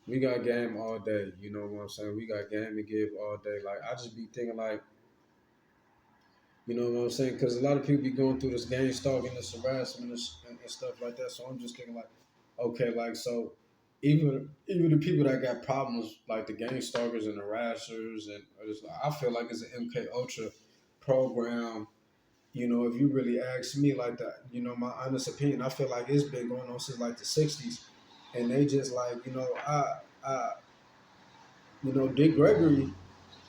We got game all day. You know what I'm saying? We got game to give all day. Like I just be thinking like, you know what I'm saying? Because a lot of people be going through this gang stalking, this harassment and stuff like that. So I'm just thinking like, okay, like so, even the people that got problems like the gang stalkers and harassers and I feel like it's an MK Ultra program. You know, if you really ask me like that, you know, my honest opinion, I feel like it's been going on since like the '60s, and they just like, I Dick Gregory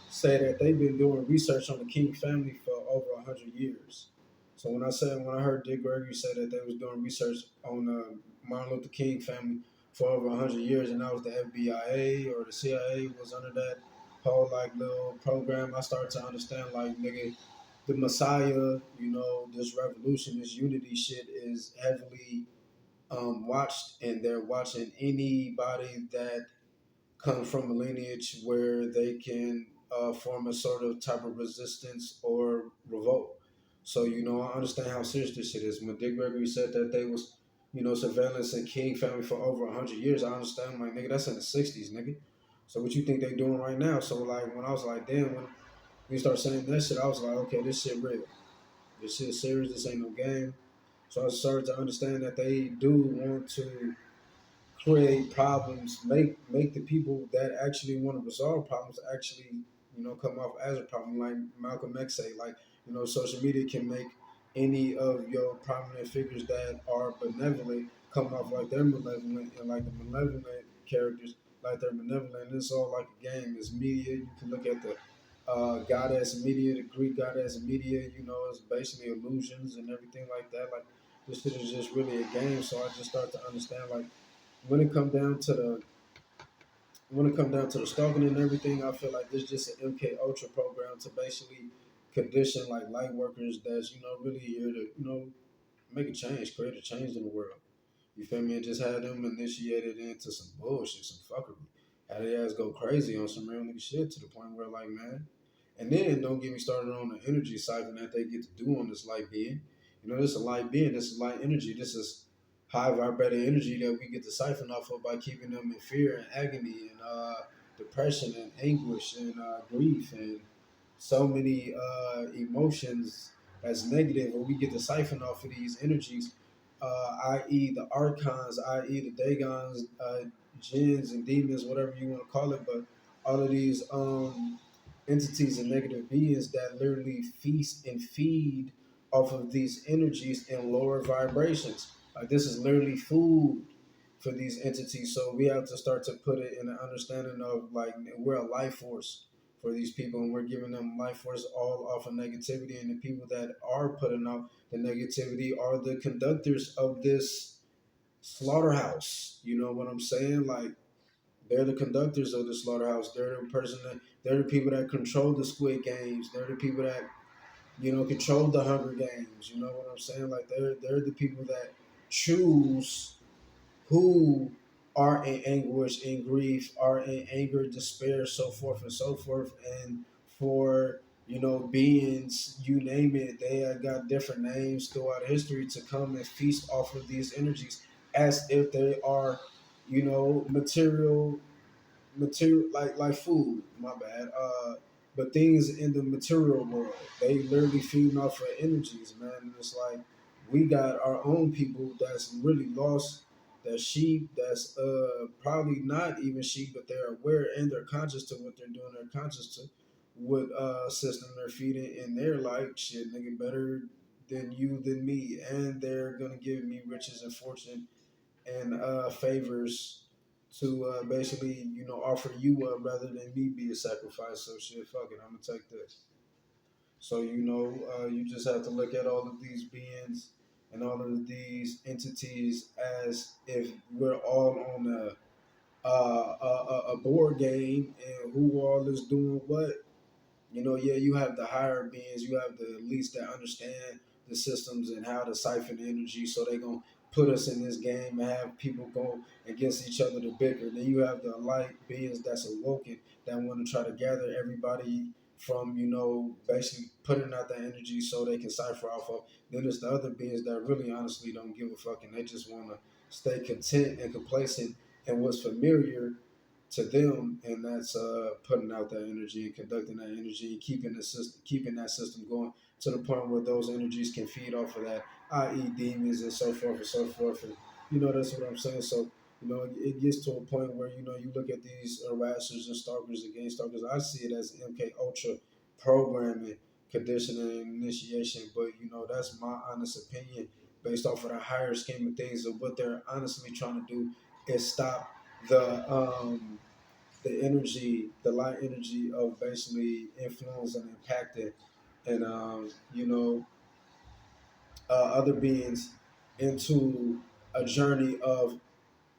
say that they've been doing research on the King family for over 100 years. So when I heard Dick Gregory say that they was doing research on the Martin Luther King family for over 100 years, and that was the FBI or the CIA was under that whole like little program, I started to understand like nigga, the Messiah, this revolution, this unity shit is heavily watched, and they're watching anybody that come from a lineage where they can form a sort of type of resistance or revolt. So, I understand how serious this shit is. When Dick Gregory said that they was, surveillance and King family for over 100 years, I understand, like, nigga, that's in the 60s, nigga. So what you think they doing right now? So like when I was like, damn, when you start saying that shit, I was like, okay, this shit real. This shit serious. This ain't no game. So I started to understand that they do want to create problems, make the people that actually want to resolve problems actually, come off as a problem. Like Malcolm X say, like, social media can make any of your prominent figures that are benevolent come off like they're malevolent, and like the malevolent characters like they're benevolent. It's all like a game. It's media. You can look at the goddess media, the Greek goddess media. It's basically illusions and everything like that. Like this shit is just really a game. So I just start to understand like when it come down to the stalking and everything, I feel like this is just an MK Ultra program to basically condition like light workers that's really here to make a change, create a change in the world. You feel me? And just had them initiated into some bullshit, some fuckery. Had their ass go crazy on some real nigga shit to the point where like man. And then don't get me started on the energy cycle that they get to do on this light being. This is a light being, this is light energy, this is high vibrating energy that we get to siphon off of by keeping them in fear and agony and depression and anguish and grief and so many emotions that's negative, and we get to siphon off of these energies, i.e., the Archons, i.e., the Dagons, Djinns, and demons, whatever you want to call it, but all of these entities and negative beings that literally feast and feed off of these energies in lower vibrations. Like this is literally food for these entities. So we have to start to put it in an understanding of like we're a life force for these people, and we're giving them life force all off of negativity. And the people that are putting out the negativity are the conductors of this slaughterhouse. You know what I'm saying? Like they're the conductors of the slaughterhouse. They're the people that control the Squid Games. They're the people that control the Hunger Games. You know what I'm saying? Like they're the people that choose who are in anguish, in grief, are in anger, despair, so forth and so forth. And for beings, you name it, they have got different names throughout history to come and feast off of these energies as if they are, material like food. My bad. But things in the material world, they literally feeding off of energies, man. And it's like we got our own people that's really lost. That sheep, that's probably not even sheep, but they're aware and they're conscious to what they're doing. They're conscious to what system they're feeding, and they're like, shit, nigga, better than you than me, and they're gonna give me riches and fortune and favors to basically, offer you up rather than me be a sacrifice. So shit, fuck it, I'm gonna take this. So you just have to look at all of these beings and all of these entities as if we're all on a board game, and who all is doing what. Yeah, you have the higher beings, you have the elites that understand the systems and how to siphon energy, so they gonna put us in this game and have people go against each other to bicker. Then you have the light beings that's awoken that want to try to gather everybody from basically putting out that energy so they can cipher off of. Then there's the other beings that really honestly don't give a fuck, and they just want to stay content and complacent in what's familiar, to them, and that's putting out that energy and conducting that energy and keeping that system going to the point where those energies can feed off of that, i.e., demons and so forth and so forth. And that's what I'm saying. So it gets to a point where you look at these harassers and stalkers and gang stalkers. I see it as MK Ultra programming, conditioning, and initiation. But that's my honest opinion based off of the higher scheme of things of what they're honestly trying to do is stop the energy, the light energy of basically influencing and impacting and other beings into a journey of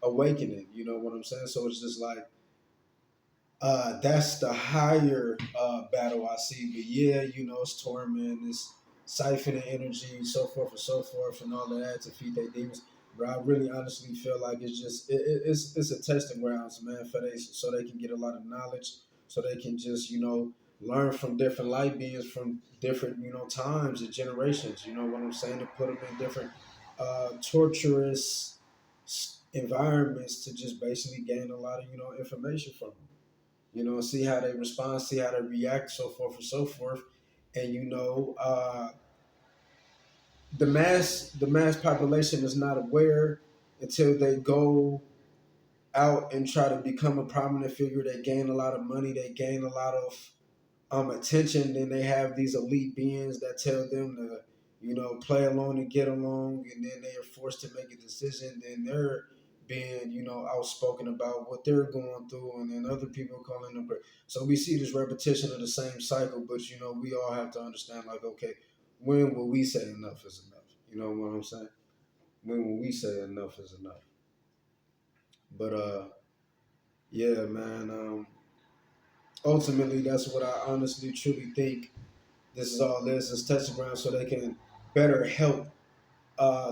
awakening. You know what I'm saying? So it's just like that's the higher battle I see. But yeah, it's torment, it's siphoning energy, so forth and so forth, and all of that to feed their demons. But I really honestly feel like it's just it's a testing grounds, man, for they so they can get a lot of knowledge, so they can just learn from different light beings from different times and generations. You know what I'm saying? To put them in different torturous environments to just basically gain a lot of information from them. See how they respond, see how they react, so forth and so forth. And the mass population is not aware until they go out and try to become a prominent figure. They gain a lot of money, they gain a lot of attention. Then they have these elite beings that tell them to, play along and get along, and then they are forced to make a decision. Then they're being, outspoken about what they're going through, and then other people calling them. So we see this repetition of the same cycle. But we all have to understand, like, okay, when will we say enough is enough? You know what I'm saying? When will we say enough is enough? But yeah, man. Ultimately, that's what I honestly truly think this is all this is testing ground so they can better help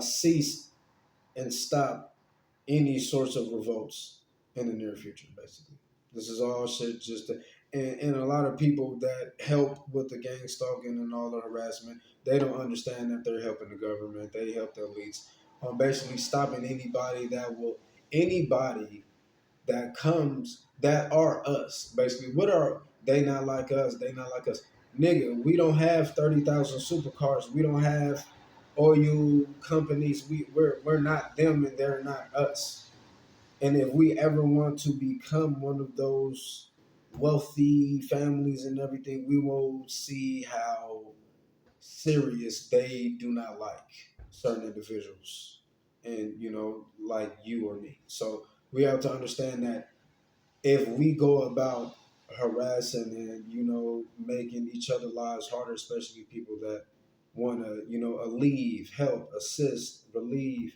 cease and stop any sorts of revolts in the near future, basically. This is all shit just to, and a lot of people that help with the gang stalking and all the harassment, they don't understand that they're helping the government. They help the elites on basically stopping anybody that comes that are us. Basically, what are they not like us? They not like us. Nigga, we don't have 30,000 supercars. We don't have oil companies. We're not them and they're not us. And if we ever want to become one of those wealthy families and everything, we will see how serious they do not like certain individuals and like you or me. So we have to understand that if we go about harassing and making each other lives harder, especially people that want to alleviate, help, assist, relieve,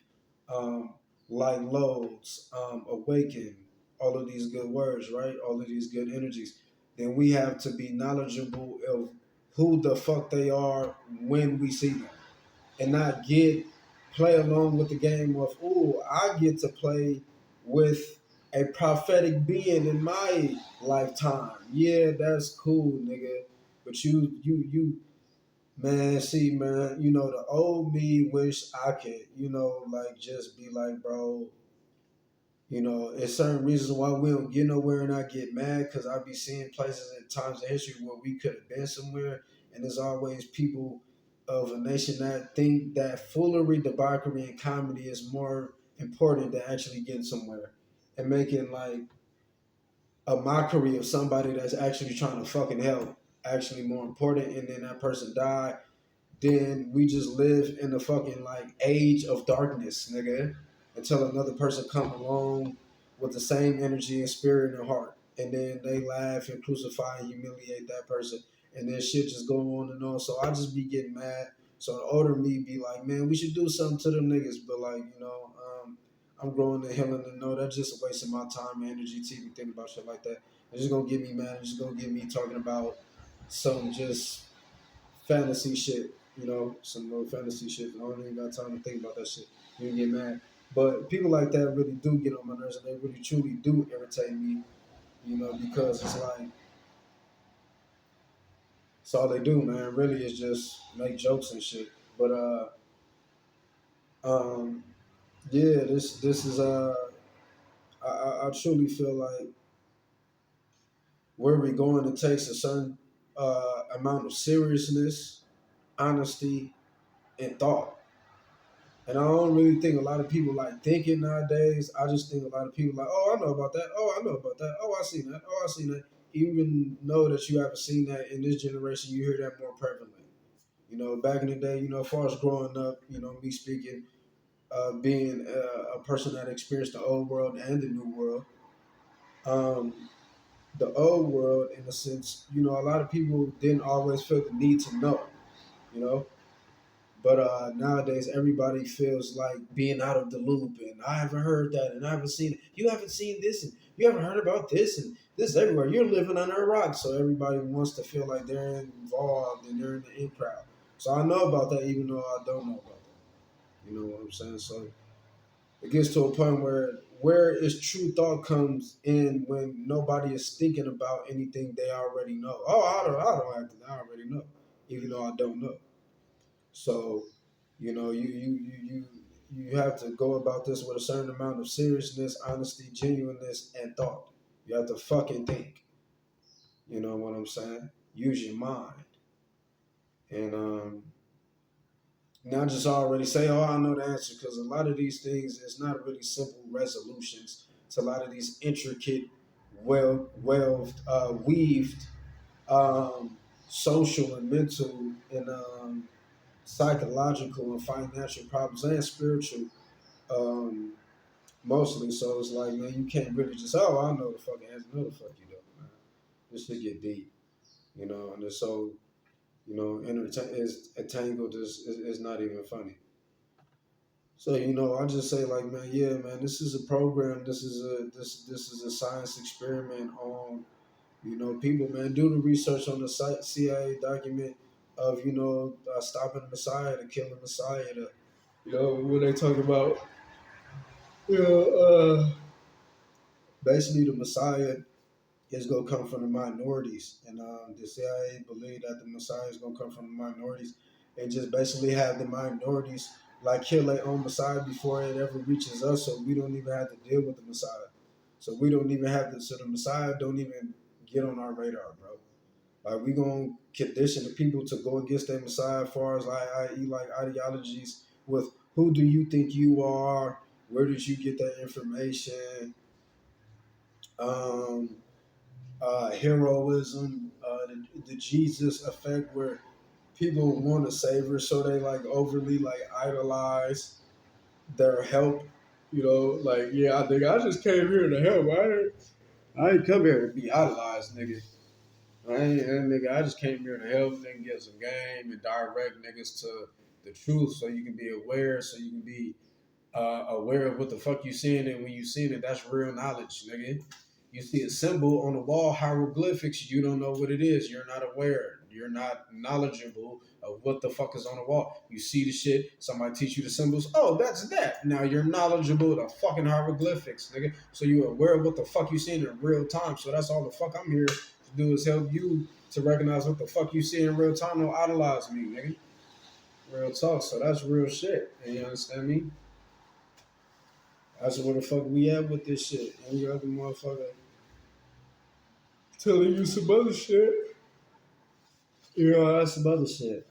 um, light loads, awaken, all of these good words, right? All of these good energies, then we have to be knowledgeable of who the fuck they are when we see them, and not play along with the game of, oh, I get to play with a prophetic being in my lifetime. Yeah, that's cool, nigga. But man, see, man, the old me wish I could, like just be like, bro, it's certain reasons why we don't get nowhere, and I get mad because I be seeing places and times in history where we could have been somewhere, and there's always people of a nation that think that foolery, debauchery, and comedy is more important than actually getting somewhere and making like a mockery of somebody that's actually trying to fucking help actually more important, and then that person died, then we just live in the fucking like age of darkness, nigga, until another person come along with the same energy and spirit and heart, and then they laugh and crucify and humiliate that person, and then shit just go on and on. So I just be getting mad. So the older me be like, man, we should do something to them niggas, but like I'm growing and healing and know that's just a waste of my time and energy to even think about shit like that. It's just gonna get me mad. It's just gonna get me talking about some just fantasy shit, some more fantasy shit. I don't even got time to think about that shit. You get mad. But people like that really do get on my nerves, and they really truly do irritate me, because it's like, it's all they do, man. Really is just make jokes and shit. But yeah, this is I truly feel like where we're going, it takes a certain amount of seriousness, honesty, and thought. And I don't really think a lot of people like thinking nowadays. I just think a lot of people like, oh, I know about that. Oh, I know about that. Oh, I seen that. Oh, I seen that. Even know that you haven't seen that in this generation, you hear that more prevalently. Back in the day, as far as growing up, me speaking, being a person that experienced the old world and the new world. Um, the old world, in a sense, a lot of people didn't always feel the need to know, you know. But nowadays, everybody feels like being out of the loop, and I haven't heard that, and I haven't seen it. You haven't seen this, and you haven't heard about this, and this is everywhere. You're living under a rock, so everybody wants to feel like they're involved and they're in the in crowd. So I know about that, even though I don't know about that. You know what I'm saying? So it gets to a point where is true thought comes in when nobody is thinking about anything they already know. Oh, I don't have to. I already know, even though I don't know. So, you have to go about this with a certain amount of seriousness, honesty, genuineness, and thought. You have to fucking think. You know what I'm saying? Use your mind, and not just already say, "Oh, I know the answer," because a lot of these things is not really simple resolutions. It's a lot of these intricate, weaved, um, social and mental and psychological and financial problems and spiritual, um, mostly. So it's like, man, you can't really just, oh, I know the fucking answer. No, the fuck you don't, man. This shit get deep, and it's so, is entangled is not even funny. So I just say like, man, yeah, man, this is a program. This is a science experiment on people, man. Do the research on the CIA document of stopping the Messiah, to killing the Messiah, to when they talk about you know basically the Messiah is gonna come from the minorities, and the CIA believe that the Messiah is gonna come from the minorities, and just basically have the minorities like kill their own Messiah before it ever reaches us, so we don't even have to deal with the Messiah. So we don't even have to. So the Messiah don't even get on our radar, bro. Like we gonna condition the people to go against their Messiah as far as like i.e. like ideologies with who do you think you are? Where did you get that information? Um, Heroism, the Jesus effect, where people want a savior, so they like overly like idolize their help. Like yeah, I think I just came here to help. I ain't come here to be idolized, nigga. I just came here to help nigga get some game and direct niggas to the truth, so you can be aware, so you can be aware of what the fuck you seeing, and when you seeing it, that's real knowledge, nigga. You see a symbol on the wall, hieroglyphics, you don't know what it is. You're not aware. You're not knowledgeable of what the fuck is on the wall. You see the shit, somebody teach you the symbols. Oh, that's that. Now you're knowledgeable of the fucking hieroglyphics, nigga. So you're aware of what the fuck you seeing in real time. So that's all the fuck I'm here to do, is help you to recognize what the fuck you see in real time. Don't idolize me, nigga. Real talk. So that's real shit. And you understand me? That's where the fuck we at with this shit. And you other motherfucker telling you some other shit. That's some other shit.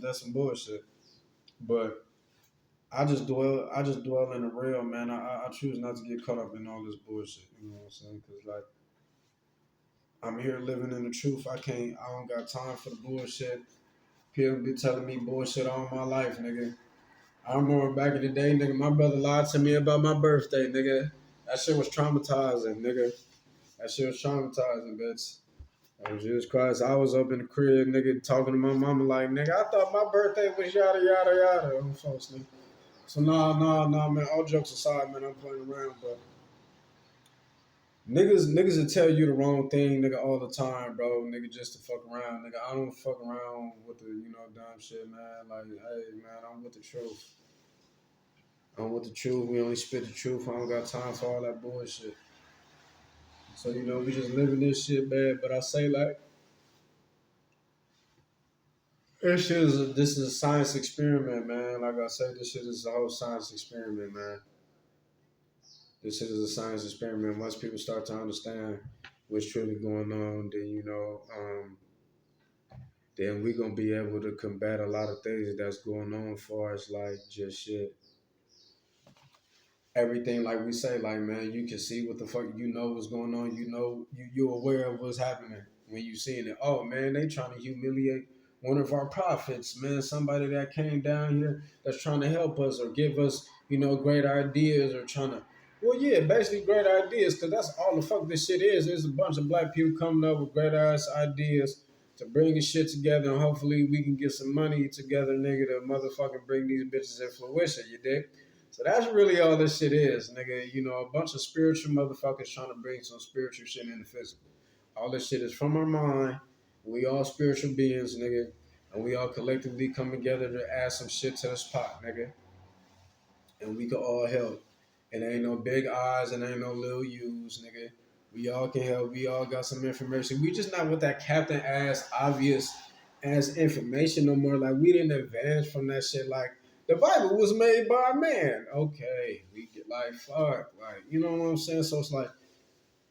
That's some bullshit. But I just dwell in the real, man. I choose not to get caught up in all this bullshit. You know what I'm saying? Because like I'm here living in the truth. I don't got time for the bullshit. People be telling me bullshit all my life, nigga. I remember back in the day, nigga, my brother lied to me about my birthday, nigga. That shit was traumatizing, nigga. That shit was traumatizing, bitch. Oh, Jesus Christ. I was up in the crib, nigga, talking to my mama like, nigga, I thought my birthday was yada, yada, yada. I'm false, nigga. So, nah, man. All jokes aside, man, I'm playing around, but niggas will tell you the wrong thing, nigga, all the time, bro. Nigga, just to fuck around. Nigga, I don't fuck around with the, dumb shit, man. Like, hey, man, I'm with the truth. I'm with the truth. We only spit the truth. I don't got time for all that bullshit. So, we just living this shit, man. But I say, like, this is a science experiment, man. Like I said, this shit is a whole science experiment, man. This shit is a science experiment. Once people start to understand, what's truly going on, then then we gonna be able to combat a lot of things that's going on for us, like just shit everything like we say, like man, you can see what the fuck, you know what's going on, you're aware of what's happening when you seeing it. Oh man, they trying to humiliate one of our prophets, man, somebody that came down here that's trying to help us or give us, great ideas or trying to, well, yeah, basically great ideas, because that's all the fuck this shit is. There's a bunch of black people coming up with great ass ideas to bring this shit together, and hopefully we can get some money together, nigga, to motherfucking bring these bitches in fruition, you dig? So that's really all this shit is, nigga. A bunch of spiritual motherfuckers trying to bring some spiritual shit in the physical. All this shit is from our mind. We all spiritual beings, nigga. And we all collectively come together to add some shit to this pot, nigga. And we can all help. And ain't no big eyes and ain't no little U's, nigga. We all can help. We all got some information. We just not with that captain ass obvious ass information no more. Like we didn't advance from that shit. Like the Bible was made by a man. Okay, we get like fuck, like you know what I'm saying. So it's like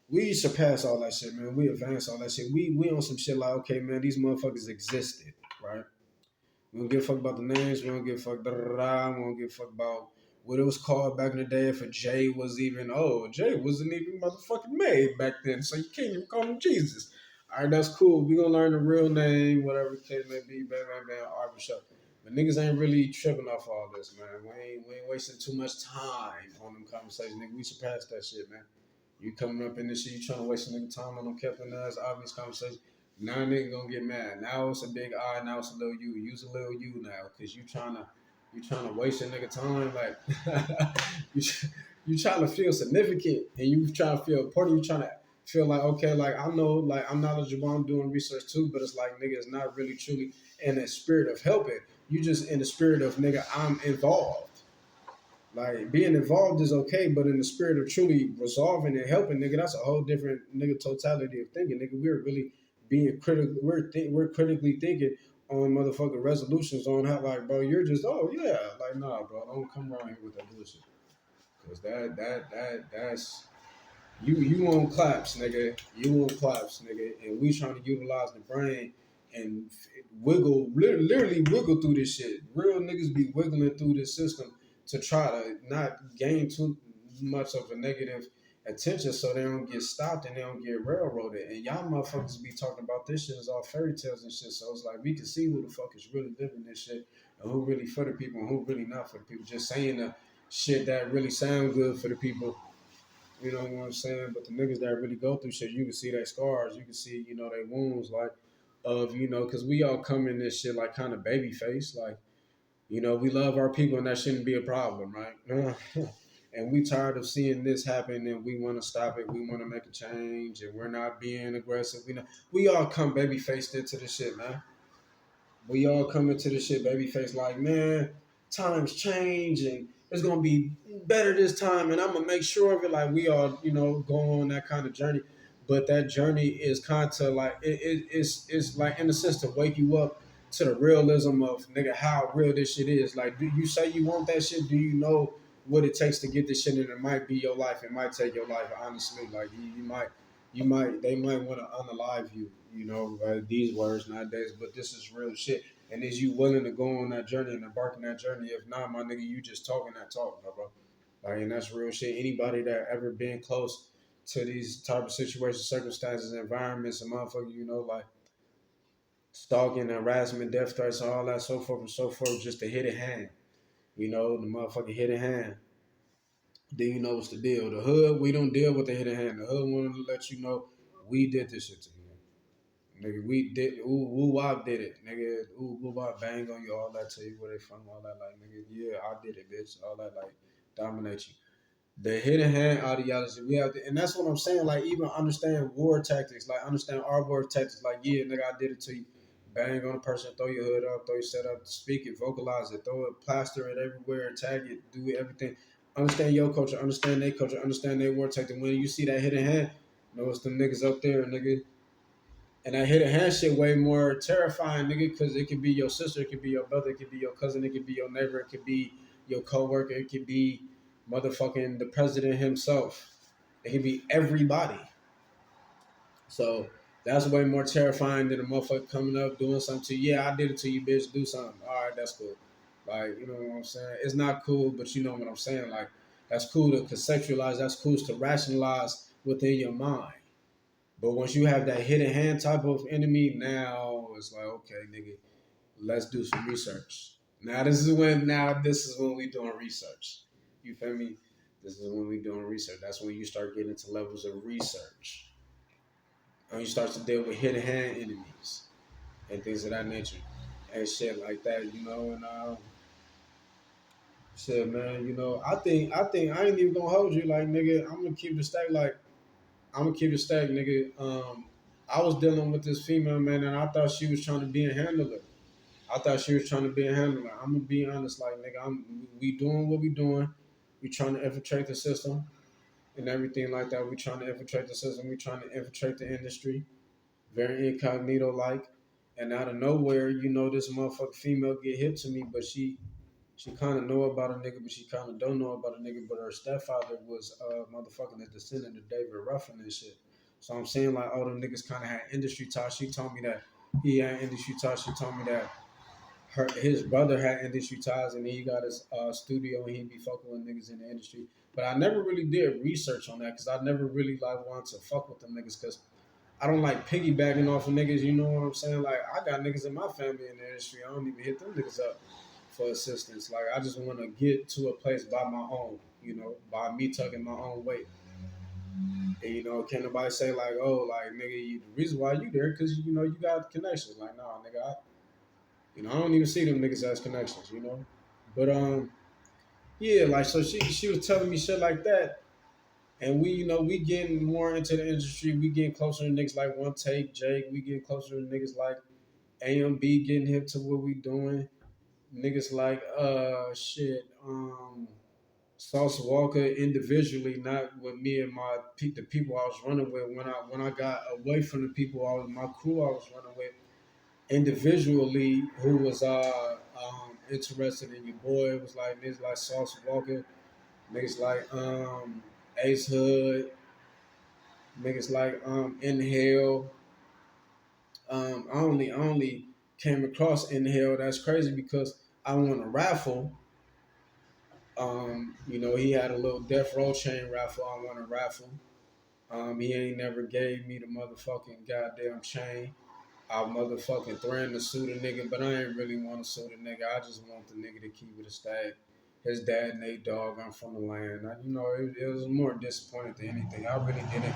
we surpass all that shit, man. We advance all that shit. We on some shit like okay, man. These motherfuckers existed, right? We don't give a fuck about the names. We don't give a fuck. Da, da, da, da. We don't give a fuck about what it was called back in the day. If a J was even, J wasn't even motherfucking made back then. So you can't even call him Jesus. All right, that's cool. We gonna learn the real name, whatever the case may be. Bam, bam, bam. All right, for sure. But niggas ain't really tripping off all this, man. We ain't wasting too much time on them conversations, nigga. We surpassed that shit, man. You coming up in this shit, you trying to waste a nigga time on them Captain Nas obvious conversation. Now nigga gonna get mad. Now it's a big I, now it's a little U. Use a little U now, cause you trying to waste a nigga time. Like you you trying to feel significant and you trying to feel important. You trying to feel like okay, like I know, like I'm knowledgeable. I'm doing research too, but it's like nigga, it's not really truly in the spirit of helping. You just in the spirit of nigga, I'm involved. Like being involved is okay, but in the spirit of truly resolving and helping, nigga, that's a whole different nigga totality of thinking, nigga. We're really being critical. We're critically thinking on motherfucking resolutions on how like, bro, you're just yeah, like nah, bro, don't come around here with that bullshit, cause that's you want claps, nigga. You want claps, nigga. And we trying to utilize the brain and literally wiggle through this shit. Real niggas be wiggling through this system to try to not gain too much of a negative attention so they don't get stopped and they don't get railroaded. And y'all motherfuckers be talking about this shit as all fairy tales and shit. So it's like we can see who the fuck is really living this shit and who really for the people and who really not for the people. Just saying the shit that really sound good for the people, you know what I'm saying? But the niggas that really go through shit, you can see their scars. You can see, their wounds, like, because we all come in this shit like kind of baby face. Like, we love our people and that shouldn't be a problem, right? And we tired of seeing this happen and we want to stop it. We want to make a change and we're not being aggressive. We all come baby faced into this shit, man. We all come into this shit baby face like, man, times change and it's gonna be better this time and I'm gonna make sure of it. Like we all, go on that kind of journey. But that journey is kind of like it's like in a sense to wake you up to the realism of nigga how real this shit is. Like, do you say you want that shit? Do you know what it takes to get this shit? And it might be your life. It might take your life. Honestly, like they might want to unalive you. These words nowadays. But this is real shit. And is you willing to go on that journey and embark on that journey? If not, my nigga, you just talking that talk, bro. Like, and that's real shit. Anybody that ever been close to these type of situations, circumstances, environments, and motherfucker, like stalking, harassment, death threats, all that, so forth and so forth, just a hidden hand. The motherfucking hidden hand. Then you know what's the deal. The hood, we don't deal with the hidden hand. The hood wanted to let you know we did this shit to you. Nigga, we did. Ooh, wop did it. Nigga, ooh, wop bang on you. All that. Tell you where they from. All that. Like, nigga, yeah, I did it, bitch. All that. Like, dominate you. The hidden hand ideology. We have to, and that's what I'm saying. Like, even understand war tactics. Like, understand our war tactics. Like, yeah, nigga, I did it to you. Bang on a person. Throw your hood up. Throw your set up. Speak it. Vocalize it. Throw it. Plaster it everywhere. Tag it. Do everything. Understand your culture. Understand their culture. Understand their war tactic. When you see that hidden hand, know it's them niggas up there, nigga. And that hit a hand shit way more terrifying, nigga, because it could be your sister, it could be your brother, it could be your cousin, it could be your neighbor, it could be your coworker, it could be motherfucking the president himself. It could be everybody. So that's way more terrifying than a motherfucker coming up doing something to you. Yeah, I did it to you, bitch. Do something. All right, that's cool. Like, you know what I'm saying? It's not cool, but you know what I'm saying. Like, that's cool to conceptualize. That's cool to rationalize within your mind. But once you have that hidden hand type of enemy, now it's like, okay, nigga, let's do some research. Now this is when we doing research. You feel me? This is when we doing research. That's when you start getting into levels of research. And you start to deal with hidden hand enemies and things of that nature. And shit like that, you know, and shit, man, you know, I think I ain't even gonna hold you like nigga, I'm gonna keep the stack like I'm gonna keep it stack, nigga. I was dealing with this female man, and I thought she was trying to be a handler. I thought she was trying to be a handler. I'm gonna be honest, like nigga, we doing what we doing. We trying to infiltrate the system and everything like that. We trying to infiltrate the system. We trying to infiltrate the industry, very incognito like. And out of nowhere, you know, this motherfucking female get hip to me, but she kind of know about a nigga, but she kind of don't know about a nigga. But her stepfather was motherfucking a descendant of David Ruffin and shit. So I'm saying like all them niggas kind of had industry ties. She told me that he had industry ties. She told me that his brother had industry ties and he got his studio and he be fucking with niggas in the industry. But I never really did research on that because I never really like wanted to fuck with them niggas because I don't like piggybacking off of niggas. You know what I'm saying? Like I got niggas in my family in the industry. I don't even hit them niggas up for assistance. Like I just want to get to a place by my own. You know, by me tucking my own weight. And you know, can nobody say like, oh, like nigga, the reason why you there because you know you got connections. Like, nah, nigga, I don't even see them niggas as connections. You know, but yeah, like so she was telling me shit like that. And we, you know, we getting more into the industry. We getting closer to niggas like One Take, Jake. We getting closer to niggas like AMB getting hip to what we doing. Niggas like Sauce Walker individually, not with me and the people I was running with. When I got away from the people my crew I was running with individually, who was interested in your boy. It was like niggas like Sauce Walker, niggas like Ace Hood, niggas like Inhale. I only came across Inhale. That's crazy because I won a raffle. You know, he had a little Death Row chain raffle. I won a raffle. He ain't never gave me the motherfucking goddamn chain. I motherfucking threatened to sue the nigga, but I ain't really want to sue the nigga. I just want the nigga to keep it a stag. His dad, Nate Dogg, I'm from the land. You know, it was more disappointed than anything. I really didn't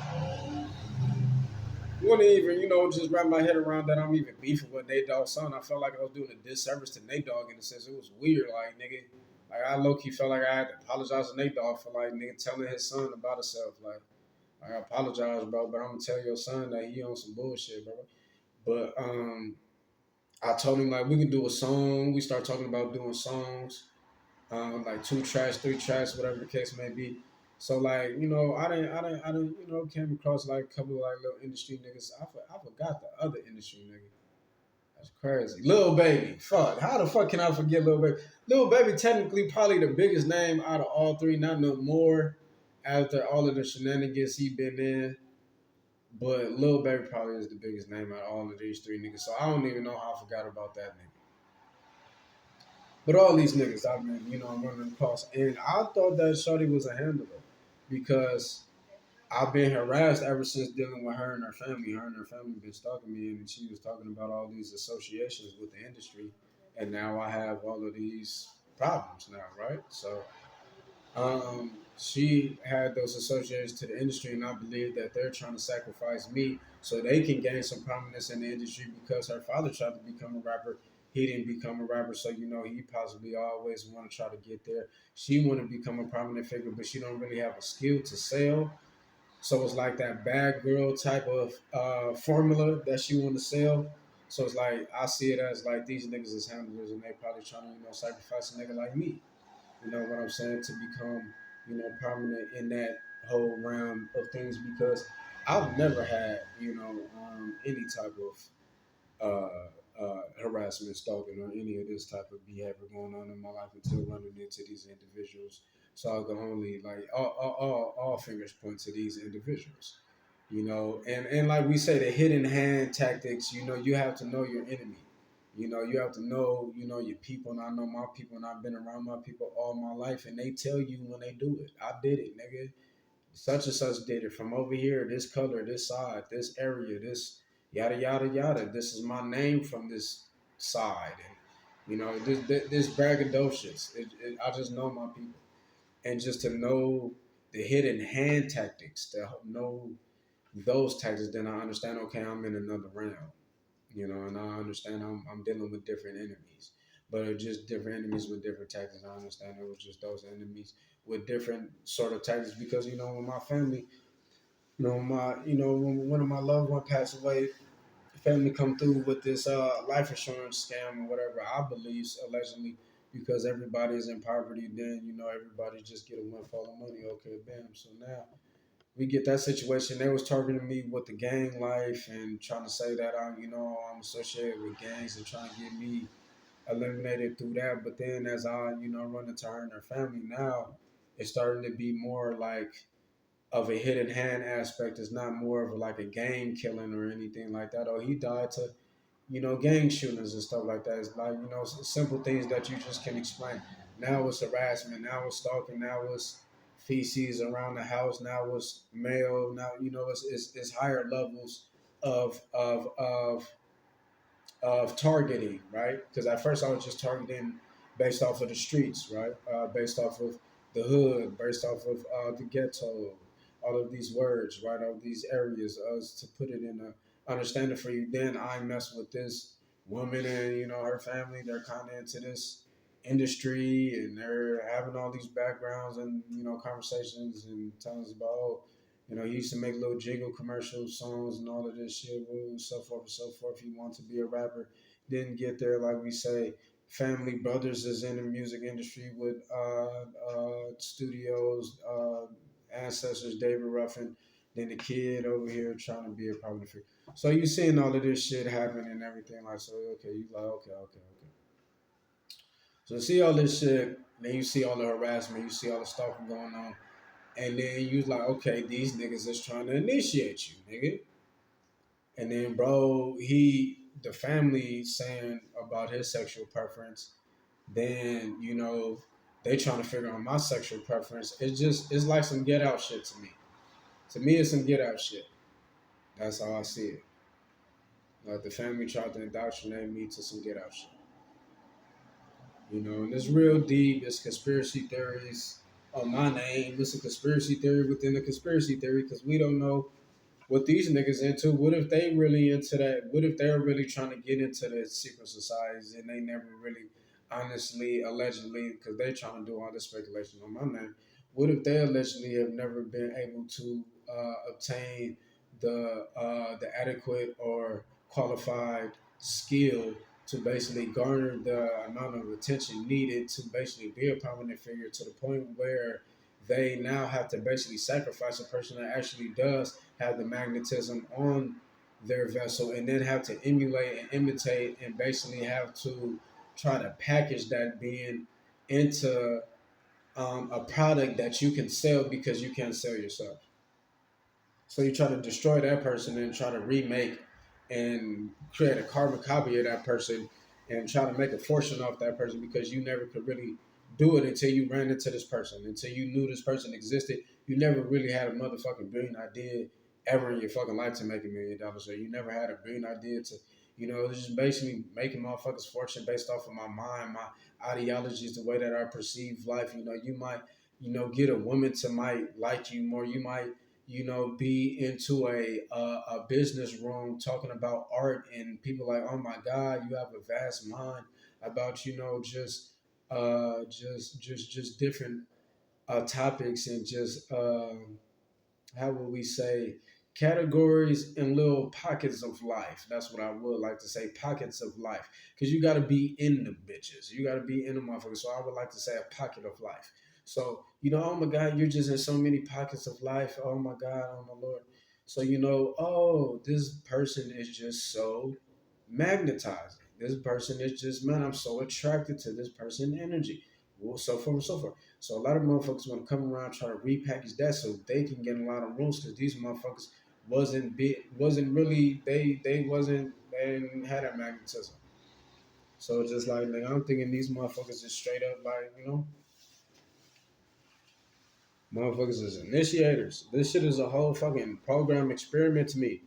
wouldn't even, you know, just wrap my head around that I'm even beefing with Nate Dogg's son. I felt like I was doing a disservice to Nate Dogg in a sense. It was weird, like nigga. Like I low key felt like I had to apologize to Nate Dogg for like nigga telling his son about himself. Like I apologize, bro, but I'm gonna tell your son that he on some bullshit, bro. But I told him like we can do a song. We start talking about doing songs, like 2 tracks, 3 tracks, whatever the case may be. So like you know, I didn't, you know, came across like a couple of like little industry niggas. I forgot the other industry nigga. That's crazy. Lil Baby, fuck. How the fuck can I forget Lil Baby? Lil Baby technically probably the biggest name out of all three. Not no more after all of the shenanigans he been in. But Lil Baby probably is the biggest name out of all of these three niggas. So I don't even know how I forgot about that nigga. But all these niggas I've been, you know, I'm running across. And I thought that Shorty was a handler because I've been harassed ever since dealing with her and her family. Her and her family been stalking me, and she was talking about all these associations with the industry. And now I have all of these problems now, right? So she had those associations to the industry, and I believe that they're trying to sacrifice me so they can gain some prominence in the industry because her father tried to become a rapper. He didn't become a rapper, so you know he possibly always want to try to get there. She want to become a prominent figure, but she don't really have a skill to sell. So it's like that bad girl type of formula that she want to sell. So it's like I see it as like these niggas is handlers, and they probably trying to sacrifice a nigga like me. You know what I'm saying? To become, prominent in that whole realm of things because I've never had, any type of harassment, stalking, or any of this type of behavior going on in my life until running into these individuals. So I can only like all fingers point to these individuals. And like we say, the hidden hand tactics. You have to know your enemy. You have to know, your people. And I know my people, and I've been around my people all my life, and they tell you when they do it. I did it, nigga. Such and such did it from over here, this color, this side, this area, this yada yada yada. This is my name from this side, and this braggadocious. I just know my people, and just to know the hidden hand tactics, to know those tactics, then I understand. Okay, I'm in another realm, and I understand I'm dealing with different enemies, but it's just different enemies with different tactics. I understand it was just those enemies with different sort of tactics because when my family, when one of my loved one passed away, family come through with this life insurance scam or whatever. I believe allegedly because everybody is in poverty, then everybody just get a windfall of money. Okay, bam. So now we get that situation. They was targeting me with the gang life and trying to say that I'm associated with gangs and trying to get me eliminated through that. But then as I run into her and her family now, it's starting to be more like of a hidden hand aspect. It's not more of like a gang killing or anything like that. Oh, he died to gang shootings and stuff like that. It's like, simple things that you just can explain. Now it's harassment. Now it's stalking. Now it's feces around the house. Now it's mail. Now, it's higher levels of targeting, right? Because at first I was just targeting based off of the streets, right? Based off of the hood, based off of the ghetto, all of these words, right? All of these areas, to put it in a understanding for you. Then I mess with this woman and her family. They're kind of into this industry and they're having all these backgrounds and conversations and telling us about he used to make little jingle commercial songs and all of this shit, so forth and so forth. He wants to be a rapper, didn't get there. Like we say, family brothers is in the music industry with studios, ancestors, David Ruffin. Then the kid over here trying to be a public figure. So you seeing all of this shit happen and everything. Like, so okay, you like okay. So you see all this shit, then you see all the harassment, you see all the stalking going on. And then you like, okay, these niggas is trying to initiate you, nigga. And then, bro, the family saying about his sexual preference, then, they trying to figure out my sexual preference. It's like some get out shit to me. To me, it's some get out shit. That's how I see it. Like the family tried to indoctrinate me to some get out shit. And it's real deep. It's conspiracy theories on my name. It's a conspiracy theory within a conspiracy theory because we don't know what these niggas into. What if they really into that? What if they're really trying to get into the secret societies and they never really, honestly, allegedly, because they're trying to do all this speculation on my name. What if they allegedly have never been able to obtain the adequate or qualified skill to basically garner the amount of attention needed to basically be a prominent figure to the point where they now have to basically sacrifice a person that actually does have the magnetism on their vessel and then have to emulate and imitate and basically have to try to package that being into a product that you can sell because you can't sell yourself. So you try to destroy that person and try to remake and create a carbon copy of that person and try to make a fortune off that person because you never could really do it until you ran into this person, until you knew this person existed. You never really had a motherfucking brilliant idea ever in your fucking life to make $1 million. So you never had a brilliant idea to, it's just basically making motherfuckers fortune based off of my mind, my ideologies, the way that I perceive life. You might, get a woman to might like you more. You might be into a business room talking about art and people like, oh my God, you have a vast mind about, just different topics and just, how would we say, categories and little pockets of life. That's what I would like to say, pockets of life. Because you got to be in the bitches. You got to be in the motherfuckers. So I would like to say a pocket of life. So, oh my God, you're just in so many pockets of life. Oh my God, oh my Lord. So, oh, this person is just so magnetizing. This person is just, man, I'm so attracted to this person energy. Well, so forth and so forth. So a lot of motherfuckers want to come around try to repackage that so they can get in a lot of rooms because these motherfuckers wasn't really they didn't have that magnetism. So it's just like nigga, I'm thinking these motherfuckers is straight up like, motherfuckers is initiators. This shit is a whole fucking program experiment to me.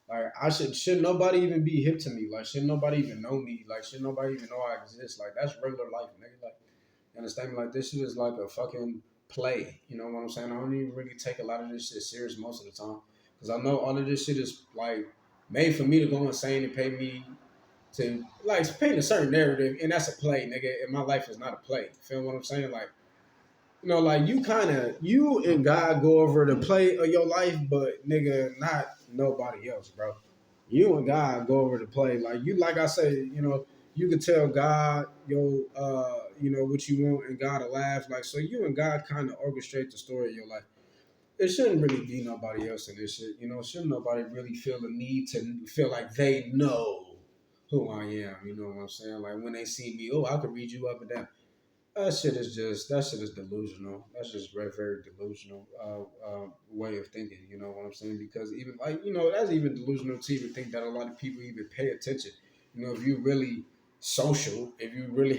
Like I should nobody even be hip to me. Like should nobody even know me. Like should nobody even know I exist. Like that's regular life, nigga. Like you understand me? Like this shit is like a fucking play. You know what I'm saying? I don't even really take a lot of this shit serious most of the time. Cause I know all of this shit is like made for me to go insane and pay me to like paint a certain narrative, and that's a play, nigga. And my life is not a play. Feel what I'm saying? Like like you and God go over the play of your life, but nigga, not nobody else, bro. You and God go over the play. Like you, like I say, you can tell God what you want, and God will laugh. Like so, you and God kind of orchestrate the story of your life. It shouldn't really be nobody else in this shit. Shouldn't nobody really feel the need to feel like they know who I am. You know what I'm saying? Like when they see me, oh, I could read you up and down. That shit is delusional. That's just very very delusional way of thinking. You know what I'm saying? Because even like that's even delusional to even think that a lot of people even pay attention. If you really social, if you really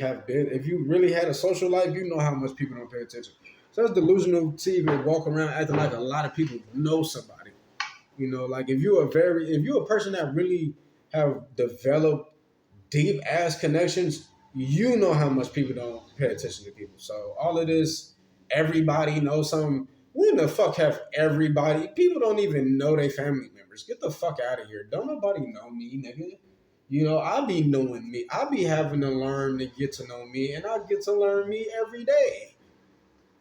had a social life, you know how much people don't pay attention. So it's delusional to even walk around acting like a lot of people know somebody. Like if you're a person that really have developed deep ass connections, you know how much people don't pay attention to people. So all of this, everybody knows something. When the fuck have everybody? People don't even know their family members. Get the fuck out of here. Don't nobody know me, nigga. I be knowing me. I be having to learn to get to know me, and I get to learn me every day.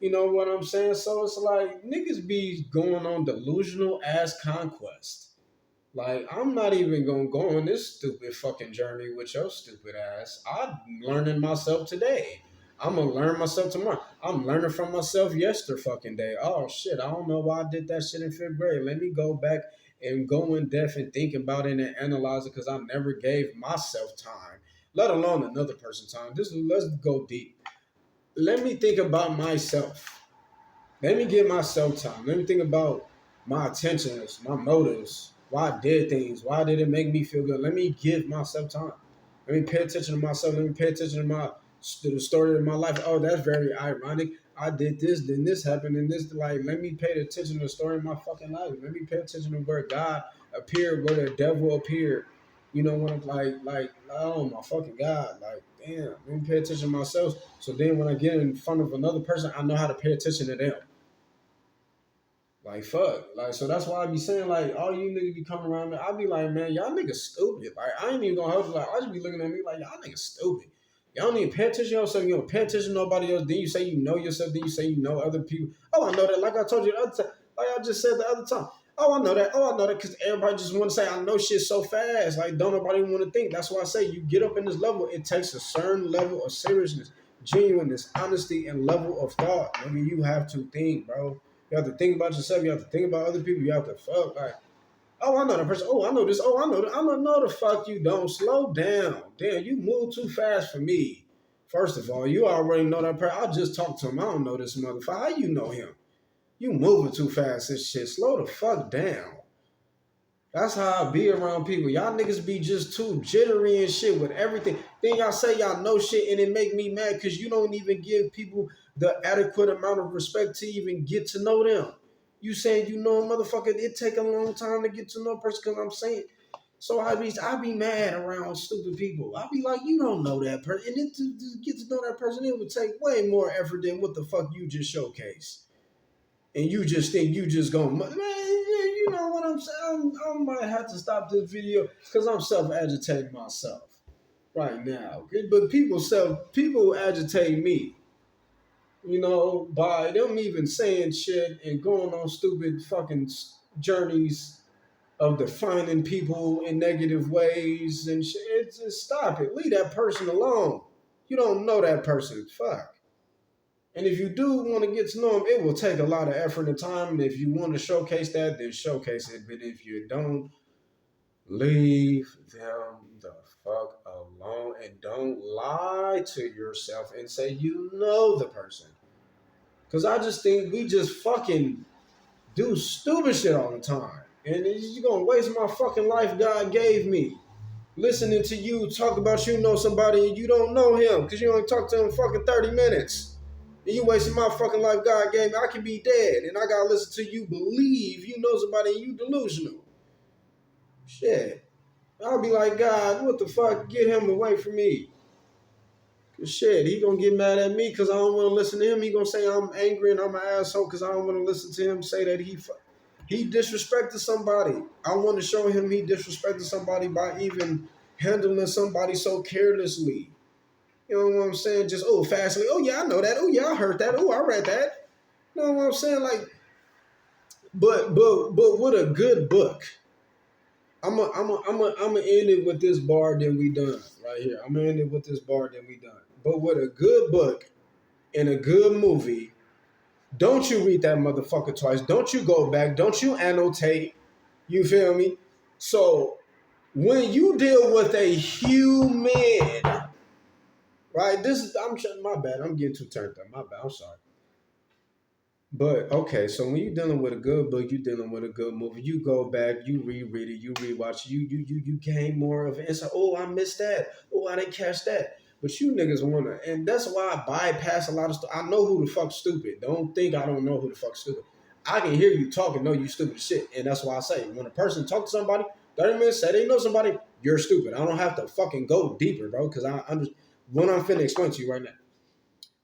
You know what I'm saying? So it's like niggas be going on delusional ass conquest. Like, I'm not even gonna go on this stupid fucking journey with your stupid ass. I'm learning myself today. I'm gonna learn myself tomorrow. I'm learning from myself yesterday fucking day. Oh shit, I don't know why I did that shit in fifth grade. Let me go back and go in depth and think about it and analyze it because I never gave myself time, let alone another person time. Let's go deep. Let me think about myself. Let me give myself time. Let me think about my intentions, my motives, why I did things, why did it make me feel good. Let me give myself time. Let me pay attention to myself. Let me pay attention to the story of my life. Oh, that's very ironic. I did this, then this happened, and this like. Let me pay attention to the story of my fucking life. Let me pay attention to where God appeared, where the devil appeared. When I'm like, oh my fucking God, like, damn. Let me pay attention to myself. So then, when I get in front of another person, I know how to pay attention to them. Like fuck. Like so that's why I be saying like all you niggas be coming around me. I be like, man, y'all niggas stupid. Like I ain't even gonna help you. Like I just be looking at me like y'all niggas stupid. Y'all don't even pay attention to yourself. You don't pay attention to nobody else. Then you say you know yourself. Then you say you know other people. Oh, I know that. Like I told you the other time. Like I just said the other time. Oh, I know that. Oh, I know that. Because everybody just want to say I know shit so fast. Like don't nobody want to think. That's why I say you get up in this level. It takes a certain level of seriousness, genuineness, honesty, and level of thought. Maybe you have to think, bro. You have to think about yourself. You have to think about other people. You have to fuck like, oh, I know that person. Oh, I know this. Oh, I know that. I know no the fuck you don't. Slow down. Damn, you move too fast for me. First of all, you already know that person. I just talked to him. I don't know this motherfucker. How you know him? You moving too fast and shit. Slow the fuck down. That's how I be around people. Y'all niggas be just too jittery and shit with everything. Then y'all say y'all know shit and it make me mad because you don't even give people the adequate amount of respect to even get to know them. You saying you know a motherfucker, it take a long time to get to know a person because I'm saying. So I be mad around stupid people. I be like, you don't know that person. And then to get to know that person, it would take way more effort than what the fuck you just showcased. And you just think you just gonna, man, you know what I'm saying? I might have to stop this video because I'm self-agitating myself right now. But people agitate me, by them even saying shit and going on stupid fucking journeys of defining people in negative ways and shit. It's just stop it. Leave that person alone. You don't know that person. Fuck. And if you do want to get to know them, it will take a lot of effort and time. And if you want to showcase that, then showcase it. But if you don't, leave them the fuck alone and don't lie to yourself and say you know the person. Because I just think we just fucking do stupid shit all the time. And you're gonna waste my fucking life God gave me. Listening to you talk about you know somebody and you don't know him because you only talk to him fucking 30 minutes. And you wasting my fucking life God gave me. I can be dead and I gotta listen to you believe you know somebody and you delusional. Shit. I'll be like, God, what the fuck? Get him away from me. Cause shit, he gonna get mad at me because I don't want to listen to him. He gonna say I'm angry and I'm an asshole because I don't want to listen to him say that he disrespected somebody. I want to show him he disrespected somebody by even handling somebody so carelessly. You know what I'm saying? Just fastly. Oh yeah, I know that. Oh yeah, I heard that. Oh, I read that. You know what I'm saying? Like, but with a good book. I'm end it with this bar, then we done right here. I'm gonna end it with this bar, then we done. But with a good book and a good movie, don't you read that motherfucker twice. Don't you go back. Don't you annotate. You feel me? So when you deal with a human, right? My bad. I'm getting too turned up. My bad. I'm sorry. But okay, so when you're dealing with a good book, you're dealing with a good movie. You go back, you reread it, you rewatch it, you gain more of it. And so, I missed that. Oh, I didn't catch that. But you niggas wanna, and that's why I bypass a lot of stuff. I know who the fuck's stupid. Don't think I don't know who the fuck's stupid. I can hear you talking, know you stupid shit. And that's why I say when a person talks to somebody, 30 minutes, say they know somebody, you're stupid. I don't have to fucking go deeper, bro, because I understand what I'm finna explain to you right now.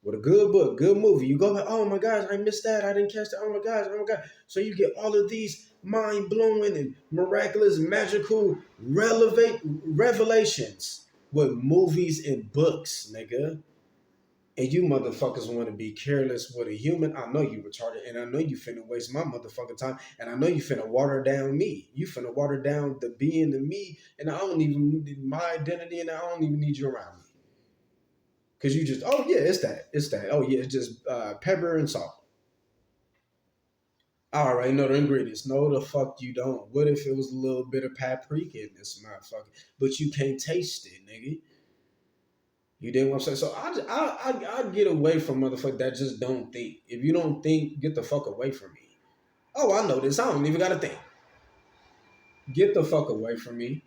With a good book, good movie, you go back, oh my gosh, I missed that. I didn't catch that. Oh my gosh, oh my God. So you get all of these mind-blowing and miraculous, magical revelations with movies and books, nigga. And you motherfuckers want to be careless with a human. I know you retarded, and I know you finna waste my motherfucking time, and I know you finna water down me. You finna water down the being of me, and I don't even need my identity, and I don't even need you around me. Because you just, oh yeah, it's that. It's that. Oh yeah, it's just pepper and salt. I already know the ingredients. No, the fuck you don't. What if it was a little bit of paprika in this motherfucker? But you can't taste it, nigga. You did what I'm saying? So I get away from motherfuckers that just don't think. If you don't think, get the fuck away from me. Oh, I know this. I don't even got to think. Get the fuck away from me.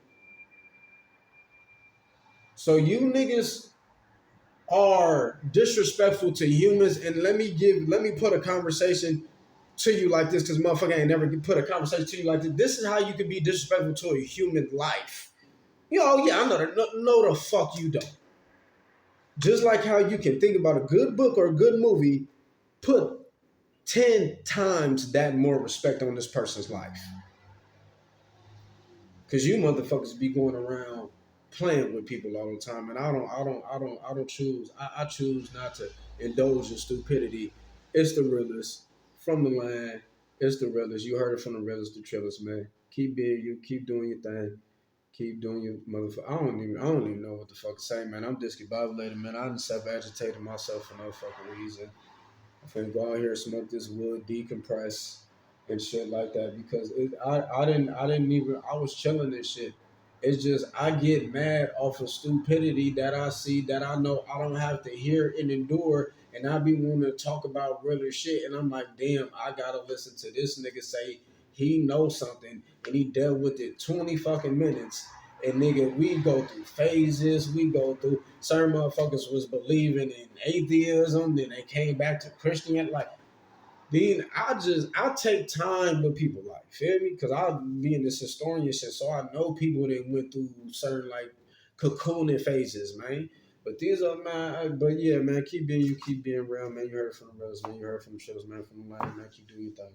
So you niggas are disrespectful to humans, and let me put a conversation to you like this, because motherfucker ain't never put a conversation to you like this. This is how you can be disrespectful to a human life. Yeah, I know that. No, the fuck you don't. Just like how you can think about a good book or a good movie, put 10 times that more respect on this person's life. Because you motherfuckers be going around playing with people all the time, and I don't choose. I choose not to indulge in stupidity. It's the realest from the line. It's the realest. You heard it from the realest, the trillest, man. Keep being you. Keep doing your thing. Keep doing your motherfucker. I don't even know what the fuck to say, man. I'm discombobulated, man. I done self-agitated myself for no fucking reason. I'm finna go out here, smoke this wood, decompress, and shit like that because I didn't even, I was chilling and shit. It's just I get mad off of stupidity that I see that I know I don't have to hear and endure, and I be wanting to talk about realer shit, and I'm like, damn, I gotta listen to this nigga say he knows something and he dealt with it 20 fucking minutes. And nigga, we go through phases. We go through certain motherfuckers was believing in atheism, then they came back to Christianity. Like, then I take time with people, like, feel me? Because I be in this historian shit, so I know people that went through certain like cocooning phases, man. But these are but yeah, man, keep being you, keep being real, man. You heard from the reals, man. You heard from the shows, man, from the line, man. Keep doing your thing.